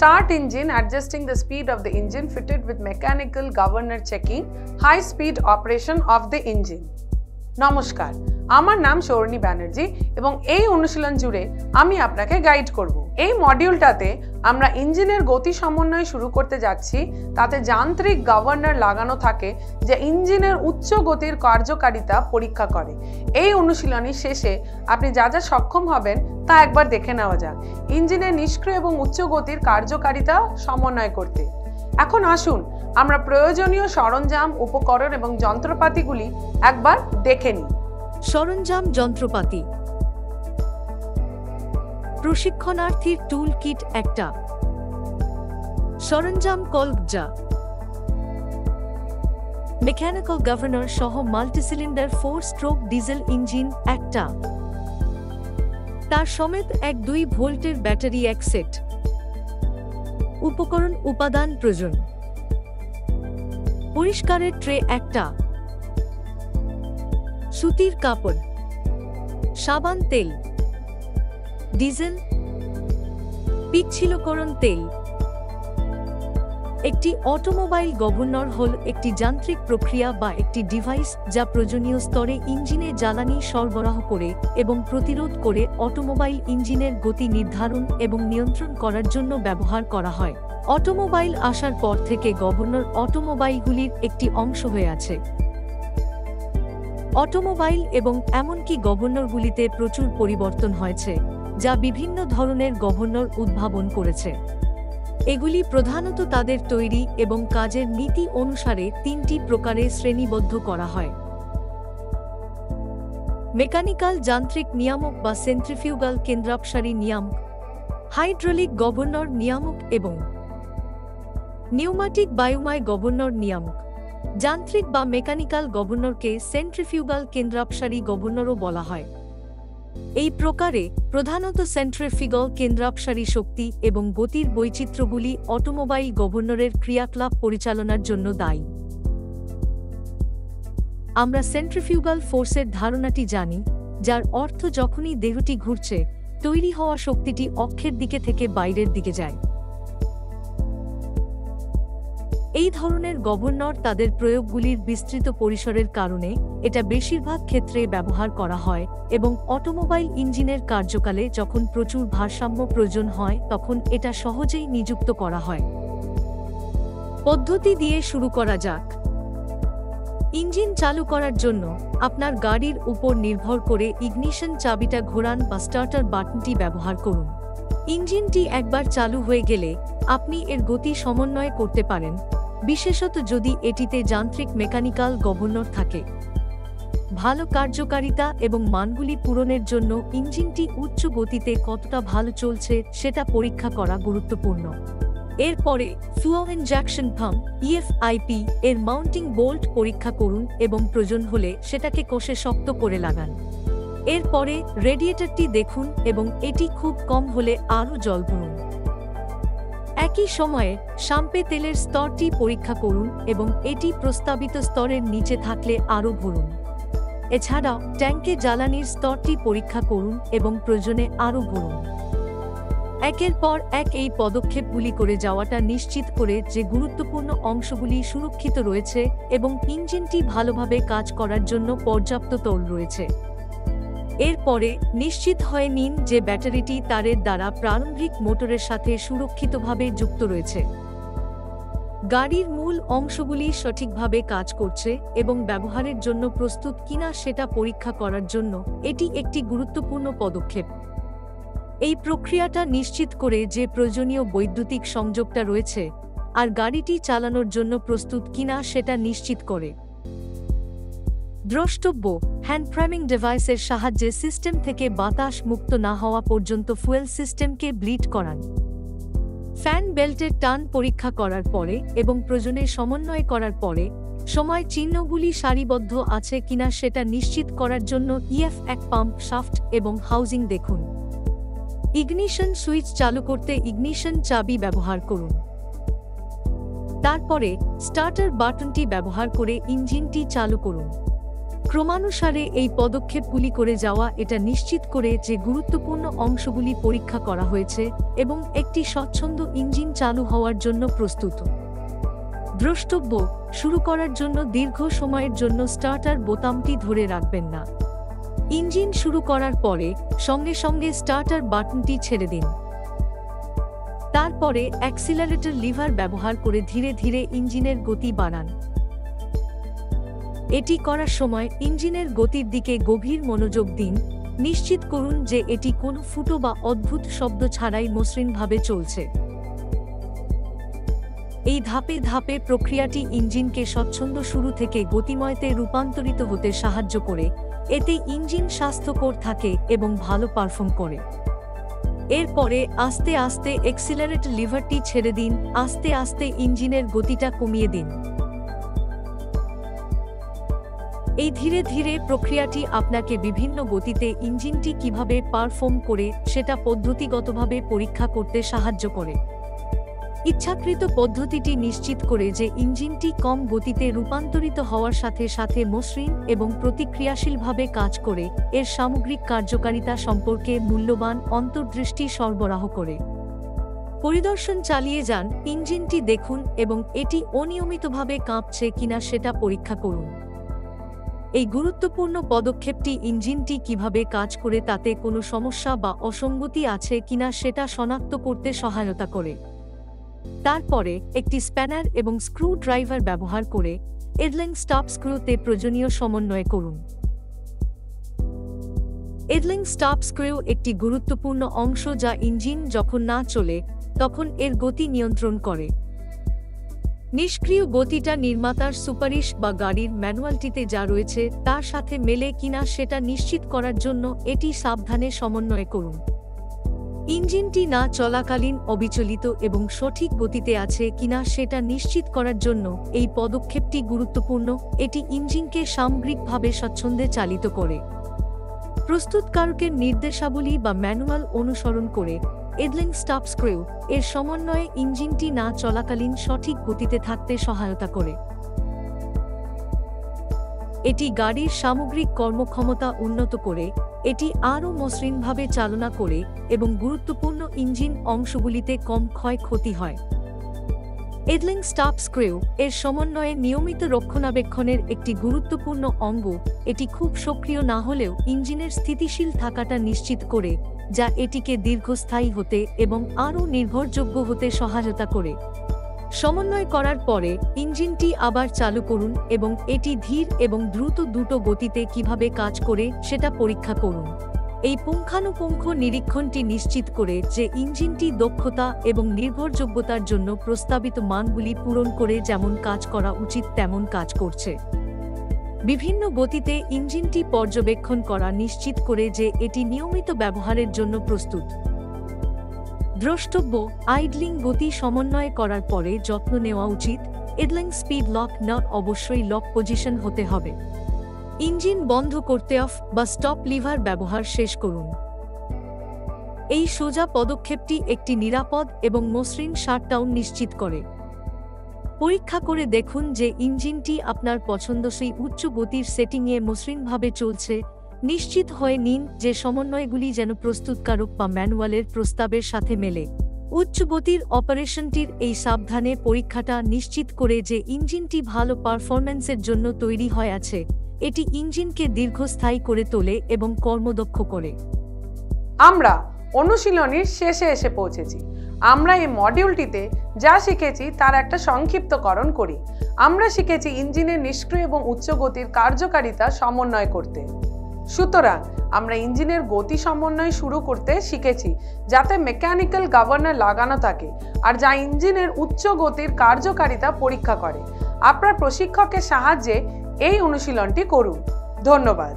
Start engine, adjusting the speed of the engine fitted with mechanical governor checking high speed operation of the engine. নমস্কার, আমার নাম সৌরণী ব্যানার্জি এবং এই অনুশীলন জুড়ে আমি আপনাকে গাইড করব। এই মডিউলটাতে আমরা ইঞ্জিনের গতি সমন্বয় শুরু করতে যাচ্ছি। তাতে যান্ত্রিক গভর্নর লাগানো থাকে যা ইঞ্জিনের উচ্চ গতির কার্যকারিতা পরীক্ষা করে। এই অনুশীলনের শেষে আপনি যা যা সক্ষম হবেন তা একবার দেখে নেওয়া যাক ইঞ্জিনের নিষ্ক্রিয় এবং উচ্চ গতির কার্যকারিতা সমন্বয় করতে। এখন আসুন আমরা প্রয়োজনীয় সরঞ্জাম, উপকরণ এবং যন্ত্রপাতিগুলি একবার দেখে নিই। সরঞ্জাম, যন্ত্রপাতি। প্রশিক্ষণার্থীর টুল কিট একটা। সরঞ্জাম কলগজা, মেকানিক্যাল গভর্নর সহ মাল্টিসিলিন্ডার 4 স্ট্রোক ডিজেল ইঞ্জিন একটা। তার সমেত 1-2 ভোল্টের ব্যাটারি এক সেট। উপকরণ উপাদান প্রয়োজন: পরিষ্কারের ট্রে একটা, সুতির কাপড়, সাবান তেল, ডিজেল, পিচ্ছিলকরণ তেল। একটি অটোমোবাইল গভর্নর হল একটি যান্ত্রিক প্রক্রিয়া বা একটি ডিভাইস যা প্রয়োজনীয় স্তরে ইঞ্জিনে জ্বালানি সরবরাহ করে এবং প্রতিরোধ করে অটোমোবাইল ইঞ্জিনের গতি নির্ধারণ এবং নিয়ন্ত্রণ করার জন্য ব্যবহার করা হয়। অটোমোবাইল আসার পর থেকে গভর্নর অটোমোবাইলগুলির একটি অংশ হয়ে আছে। অটোমোবাইল এবং এমনকি গভর্নরগুলিতে প্রচুর পরিবর্তন হয়েছে যা বিভিন্ন ধরনের গভর্নর উদ্ভাবন করেছে। এগুলি প্রধানত তাদের তৈরি এবং কাজের নীতি অনুসারে 3টি প্রকারে শ্রেণীবদ্ধ করা হয়: মেকানিক্যাল যান্ত্রিক নিয়ামক বা সেন্ট্রিফিউগাল কেন্দ্রাপসারী নিয়ামক, হাইড্রোলিক গভর্নর নিয়ামক এবং নিউম্যাটিক বায়ুময় গভর্নর নিয়ামক। যান্ত্রিক বা মেকানিক্যাল গভর্নরকে সেন্ট্রিফিউগাল কেন্দ্রাপসারী গভর্নরও বলা হয়। এই প্রকারে প্রধানত সেন্ট্রিফিউগাল কেন্দ্রাপসারী শক্তি এবং গতির বৈচিত্র্যগুলি অটোমোবাইল গভর্নরের ক্রিয়াকলাপ পরিচালনার জন্য দায়ী। আমরা সেন্ট্রিফিউগাল ফোর্সের ধারণাটি জানি, যার অর্থ যখনই দেহটি ঘুরছে তৈরি হওয়া শক্তিটি অক্ষের দিকে থেকে বাইরের দিকে যায়। এই ধরনের গভর্নর তাদের প্রয়োগগুলির বিস্তৃত পরিসরের কারণে এটা বেশিরভাগ ক্ষেত্রে ব্যবহার করা হয় এবং অটোমোবাইল ইঞ্জিনের কার্যকালে যখন প্রচুর ভারসাম্য প্রয়োজন হয় তখন এটা সহজেই নিযুক্ত করা হয়। পদ্ধতি দিয়ে শুরু করা যাক। ইঞ্জিন চালু করার জন্য আপনার গাড়ির উপর নির্ভর করে ইগনিশন চাবিটা ঘোরান বা স্টার্টার বাটনটি ব্যবহার করুন। ইঞ্জিনটি একবার চালু হয়ে গেলে আপনি এর গতি সমন্বয় করতে পারেন, বিশেষত যদি এটিতে যান্ত্রিক মেকানিক্যাল গভর্নর থাকে। ভালো কার্যকারিতা এবং মানগুলি পূরণের জন্য ইঞ্জিনটি উচ্চ গতিতে কতটা ভালো চলছে সেটা পরীক্ষা করা গুরুত্বপূর্ণ। এরপরে ফুয়েল ইনজেকশন পাম্প ইএফআইপি এর মাউন্টিং বোল্ট পরীক্ষা করুন এবং প্রয়োজন হলে সেটাকে কষে শক্ত করে লাগান। এরপরে রেডিয়েটরটি দেখুন এবং এটি খুব কম হলে আরও জল ভরুন। একই সময়ে শাম্পে তেলের স্তরটি পরীক্ষা করুন এবং এটি প্রস্তাবিত স্তরের নিচে থাকলে আরও ভরুন। এছাড়াও ট্যাঙ্কে জ্বালানির স্তরটি পরীক্ষা করুন এবং প্রয়োজনে আরও ভরুন। একের পর এক এই পদক্ষেপগুলি করে যাওয়াটা নিশ্চিত করে যে গুরুত্বপূর্ণ অংশগুলি সুরক্ষিত রয়েছে এবং ইঞ্জিনটি ভালোভাবে কাজ করার জন্য পর্যাপ্ত তরল রয়েছে। এরপরে নিশ্চিত হয়ে নিন যে ব্যাটারিটি তারের দ্বারা প্রারম্ভিক মোটরের সাথে সুরক্ষিতভাবে যুক্ত রয়েছে। গাড়ির মূল অংশগুলি সঠিকভাবে কাজ করছে এবং ব্যবহারের জন্য প্রস্তুত কিনা সেটা পরীক্ষা করার জন্য এটি একটি গুরুত্বপূর্ণ পদক্ষেপ। এই প্রক্রিয়াটা নিশ্চিত করে যে প্রয়োজনীয় বৈদ্যুতিক সংযোগটা রয়েছে আর গাড়িটি চালানোর জন্য প্রস্তুত কিনা সেটা নিশ্চিত করে। দ্রষ্টব্য: হ্যান্ড প্রাইমিং ডিভাইসের সাহায্যে সিস্টেম থেকে বাতাস মুক্ত না হওয়া পর্যন্ত ফুয়েল সিস্টেমকে ব্লিড করান। ফ্যান বেল্টের টান পরীক্ষা করার পরে এবং প্রয়োজনে সমন্বয় করার পরে সময় চিহ্নগুলি সারিবদ্ধ আছে কিনা সেটা নিশ্চিত করার জন্য ইএফ1 পাম্প শাফট এবং হাউজিং দেখুন। ইগনিশন সুইচ চালু করতে ইগনিশন চাবি ব্যবহার করুন। তারপরে স্টার্টার বাটনটি ব্যবহার করে ইঞ্জিনটি চালু করুন। ক্রমানুসারে এই পদক্ষেপগুলি করে যাওয়া এটা নিশ্চিত করে যে গুরুত্বপূর্ণ অংশগুলি পরীক্ষা করা হয়েছে এবং একটি স্বচ্ছন্দ ইঞ্জিন চালু হওয়ার জন্য প্রস্তুত। দ্রষ্টব্য: শুরু করার জন্য দীর্ঘ সময়ের জন্য স্টার্টার বোতামটি ধরে রাখবেন না। ইঞ্জিন শুরু করার পরে সঙ্গে সঙ্গে স্টার্টার বাটনটি ছেড়ে দিন। তারপরে অ্যাক্সিলারেটর লিভার ব্যবহার করে ধীরে ধীরে ইঞ্জিনের গতি বাড়ান। এটি করার সময় ইঞ্জিনের গতির দিকে গভীর মনোযোগ দিন। নিশ্চিত করুন যে এটি কোনো ফুটো বা অদ্ভুত শব্দ ছাড়াই মসৃণভাবে চলছে। এই ধাপে ধাপে প্রক্রিয়াটি ইঞ্জিনকে স্বচ্ছন্দ শুরু থেকে গতিময়তে রূপান্তরিত হতে সাহায্য করে। এতে ইঞ্জিন স্বাস্থ্যকর থাকে এবং ভালো পারফর্ম করে। এরপরে আস্তে আস্তে অ্যাক্সিলারেটর লিভারটি ছেড়ে দিন। আস্তে আস্তে ইঞ্জিনের গতিটা কমিয়ে দিন। এই ধীরে ধীরে প্রক্রিয়াটি আপনাকে বিভিন্ন গতিতে ইঞ্জিনটি কিভাবে পারফর্ম করে সেটা পদ্ধতিগতভাবে পরীক্ষা করতে সাহায্য করে। ইচ্ছাকৃত পদ্ধতিটি নিশ্চিত করে যে ইঞ্জিনটি কম গতিতে রূপান্তরিত হওয়ার সাথে সাথে মসৃণ এবং প্রতিক্রিয়াশীলভাবে কাজ করে এর সামগ্রিক কার্যকারিতা সম্পর্কে মূল্যবান অন্তর্দৃষ্টি সরবরাহ করে। পরিদর্শন চালিয়ে যান, ইঞ্জিনটি দেখুন এবং এটি অনিয়মিতভাবে কাঁপছে কিনা সেটা পরীক্ষা করুন। এই গুরুত্বপূর্ণ পদক্ষেপটি ইঞ্জিনটি কিভাবে কাজ করে তাতে কোনো সমস্যা বা অসঙ্গতি আছে কিনা সেটা শনাক্ত করতে সহায়তা করে। তারপরে একটি স্প্যানার এবং স্ক্রু ড্রাইভার ব্যবহার করে এডলিং স্টপ স্ক্রুতে প্রয়োজনীয় সমন্বয় করুন। এডলিং স্টপ স্ক্রু একটি গুরুত্বপূর্ণ অংশ যা ইঞ্জিন যখন না চলে তখন এর গতি নিয়ন্ত্রণ করে। নিষ্ক্রিয় গতিটা নির্মাতার সুপারিশ বা গাড়ির ম্যানুয়ালটিতে যা রয়েছে তার সাথে মেলে কিনা সেটা নিশ্চিত করার জন্য এটি সাবধানে সমন্বয় করুন। ইঞ্জিনটি না চলাকালীন অবিচলিত এবং সঠিক গতিতে আছে কিনা সেটা নিশ্চিত করার জন্য এই পদক্ষেপটি গুরুত্বপূর্ণ। এটি ইঞ্জিনকে সামগ্রিকভাবে স্বচ্ছন্দে চালিত করে। প্রস্তুতকারকের নির্দেশাবলী বা ম্যানুয়াল অনুসরণ করে এডলিং স্টপ স্ক্রু এর সমন্বয়ে ইঞ্জিনটি না চলাকালীন সঠিক গতিতে থাকতে সহায়তা করে। এটি গাড়ির সামগ্রিক কর্মক্ষমতা উন্নত করে, এটি আরও মসৃণভাবে চালনা করে এবং গুরুত্বপূর্ণ ইঞ্জিন অংশগুলিতে কম ক্ষয়ক্ষতি হয়। এডলিং স্টপ স্ক্রু এর সমন্বয়ে নিয়মিত রক্ষণাবেক্ষণের একটি গুরুত্বপূর্ণ অঙ্গ। এটি খুব সক্রিয় না হলেও ইঞ্জিনের স্থিতিশীল থাকাটা নিশ্চিত করে, যা এটিকে দীর্ঘস্থায়ী হতে এবং আরও নির্ভরযোগ্য হতে সহায়তা করে। সমন্বয় করার পরে ইঞ্জিনটি আবার চালু করুন এবং এটি ধীর এবং দ্রুত দুটো গতিতে কিভাবে কাজ করে সেটা পরীক্ষা করুন। এই পুঙ্খানুপুঙ্খ নিরীক্ষণটি নিশ্চিত করে যে ইঞ্জিনটি দক্ষতা এবং নির্ভরযোগ্যতার জন্য প্রস্তাবিত মানগুলি পূরণ করে যেমন কাজ করা উচিত তেমন কাজ করছে। বিভিন্ন গতিতে ইঞ্জিনটি পর্যবেক্ষণ করা নিশ্চিত করে যে এটি নিয়মিত ব্যবহারের জন্য প্রস্তুত। দ্রষ্টব্য: আইডলিং গতি সমন্বয় করার পরে যত্ন নেওয়া উচিত। এডলিং স্পিড লক নট অবশ্যই লক পজিশন হতে হবে। ইঞ্জিন বন্ধ করতে অফ বা স্টপ লিভার ব্যবহার শেষ করুন। এই সোজা পদক্ষেপটি একটি নিরাপদ এবং মসৃণ শাটডাউন নিশ্চিত করে। পরীক্ষা করে দেখুন যে ইঞ্জিনটি আপনার পছন্দসই উচ্চ গতির সেটিংয়ে মসৃণভাবে চলছে। নিশ্চিত হয়ে নিন যে সমন্বয়গুলি যেন প্রস্তুতকারক বা ম্যানুয়ালের প্রস্তাবের সাথে মেলে। উচ্চ গতির অপারেশনটির এই সাবধানে পরীক্ষাটা নিশ্চিত করে যে ইঞ্জিনটি ভালো পারফরম্যান্সের জন্য তৈরি হয়ে আছে। এটি ইঞ্জিনকে দীর্ঘস্থায়ী করে তোলে এবং কর্মদক্ষ করে। আমরা অনুশীলনীর শেষে এসে পৌঁছেছি। আমরা এই মডিউলটিতে যা শিখেছি তার একটা সংক্ষিপ্তকরণ করি। আমরা শিখেছি ইঞ্জিনের নিষ্ক্রিয় এবং উচ্চ গতির কার্যকারিতা সমন্বয় করতে। সুতরাং আমরা ইঞ্জিনের গতি সমন্বয় শুরু করতে শিখেছি যাতে মেকানিক্যাল গভর্নর লাগানো থাকে আর যা ইঞ্জিনের উচ্চ গতির কার্যকারিতা পরীক্ষা করে। আপনার প্রশিক্ষকের সাহায্যে এই অনুশীলনটি করুন। ধন্যবাদ।